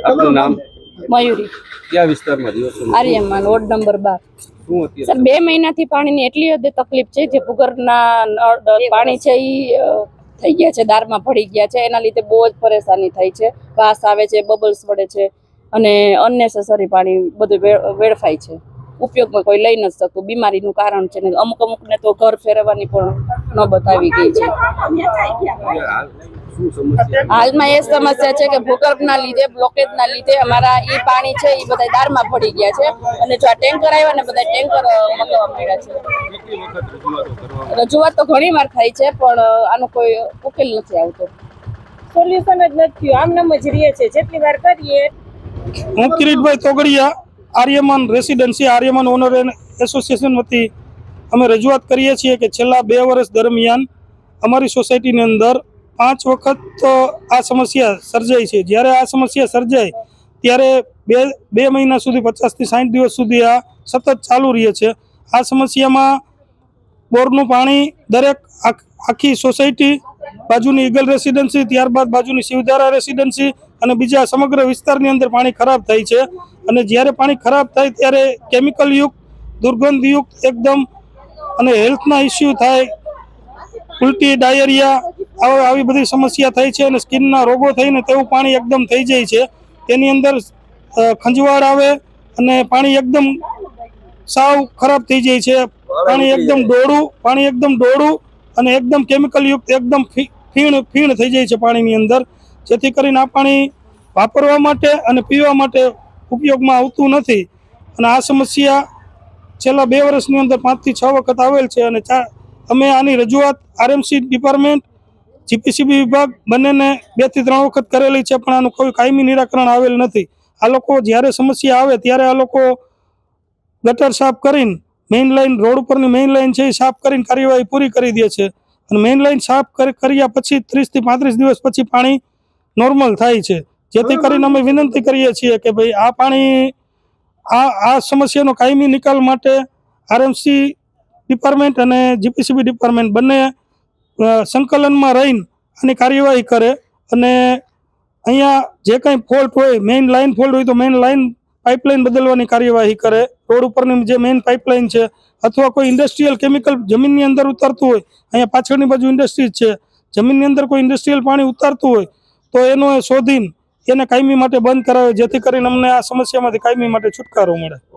આપનું નામ? મયુરી કયા વિસ્તારમાં રહ્યો છો? Aryaman ward number 12। શું અત્યારે સર 2 મહિનાથી પાણીની એટલી હદે તકલીફ છે જે ભૂગર્ભના પાણી છે એ થઈ ગયા છે, દારમાં ભળી ગયા છે। એના લીધે બહુ જ પરેશાની થાય છે, વાસ આવે છે, બબલ્સ પડે છે અને અનનેસેસરી પાણી બધું વેડફાય છે, ઉપયોગમાં કોઈ લઈ નથી શકતું। બીમારીનું કારણ છે ને અમુકને તો ઘર ફેરવવાની પણ નોબત આવી ગઈ છે। શું સમસ્યા? હાલમાં એ સમસ્યા છે કે ભૂગર્ભના લીધે, બ્લોકેજના લીધે અમારા ઈ પાણી છે એ બધા દારમાં પડી ગયા છે અને જો આ ટેન્કર આવ્યા ને બધા ટેન્કર મગાવવા માંડ્યા છે। કેટલી વખત રજૂઆતો કરવામાં? રજૂઆત તો ઘણી વાર થાય છે પણ આનો કોઈ ઉકેલ નથી આવતો, સોલ્યુશન જ નથી, આમનામ જ રહે છે। જેટલી વાર કરીએ। હું Kiritbhai Togadiya, Aryaman residency Aryaman owner association વતી અમે રજૂઆત કરીએ છીએ કે છેલ્લા 2 વર્ષ દરમિયાન અમારી સોસાયટીની અંદર 5 વખત આ સમસ્યા સર્જાઈ છે। જ્યારે આ સમસ્યા સર્જાય ત્યારે બે મહિના સુધી 50 થી 60 દિવસ સુધી આ સતત ચાલુ રહે છે। આ સમસ્યામાં બોરનું પાણી દરેક આખી સોસાયટી, બાજુની ઈગલ રેસિડેન્સી, ત્યારબાદ બાજુની શિવધારા રેસિડેન્સી અને બીજા સમગ્ર વિસ્તારની અંદર પાણી ખરાબ થાય છે અને જ્યારે પાણી ખરાબ થાય ત્યારે કેમિકલયુક્ત, દુર્ગંધયુક્ત એકદમ અને હેલ્થના ઇસ્યુ થાય, ઉલટી, ડાયરિયા આવી બધી સમસ્યા થાય છે અને સ્કિનના રોગો થઈને તેવું પાણી એકદમ થઈ જાય છે। તેની અંદર ખંજવાળ આવે અને પાણી એકદમ સાવ ખરાબ થઈ જાય છે। પાણી એકદમ ડોળું અને એકદમ કેમિકલયુક્ત, એકદમ ફીણ થઈ જાય છે પાણીની અંદર, જેથી કરીને આ પાણી વાપરવા માટે અને પીવા માટે ઉપયોગમાં આવતું નથી અને આ સમસ્યા છેલ્લા 2 વર્ષની અંદર 5 થી 6 વખત આવેલ છે અને અમે આની રજૂઆત આરએમસી ડિપાર્ટમેન્ટ, જીપીસીબી વિભાગ બંનેને 2 થી 3 વખત કરેલી છે પણ આનું કોઈ કાયમી નિરાકરણ આવેલ નથી। આ લોકો જ્યારે સમસ્યા આવે ત્યારે આ લોકો ગટર સાફ કરીને, મેઇન લાઇન, રોડ ઉપરની મેઇન લાઇન છે એ સાફ કરીને કાર્યવાહી પૂરી કરી દે છે અને મેઇન લાઇન સાફ કર્યા પછી 30 થી 35 દિવસ પછી પાણી નોર્મલ થાય છે, જેથી કરીને અમે વિનંતી કરીએ છીએ કે ભાઈ આ પાણી આ સમસ્યાનો કાયમી નિકાલ માટે આરએમસી ડિપાર્ટમેન્ટ અને જીપીસીબી ડિપાર્ટમેન્ટ બંને સંકલનમાં રહીને આની કાર્યવાહી કરે અને અહીંયા જે કંઈ ફોલ્ટ હોય, મેઇન લાઇન ફોલ્ટ હોય તો મેઇન લાઇન પાઇપલાઇન બદલવાની કાર્યવાહી કરે, રોડ ઉપરની જે મેઇન પાઇપલાઇન છે અથવા કોઈ ઇન્ડસ્ટ્રીયલ કેમિકલ જમીનની અંદર ઉતરતું હોય, અહીંયા પાછળની બાજુ ઇન્ડસ્ટ્રીઝ છે, જમીનની અંદર કોઈ ઇન્ડસ્ટ્રીયલ પાણી ઉતરતું હોય તો એનો શોધીને એને કાયમી માટે બંધ કરાવે, જેથી કરીને અમને આ સમસ્યામાંથી કાયમી માટે છુટકારો મળે।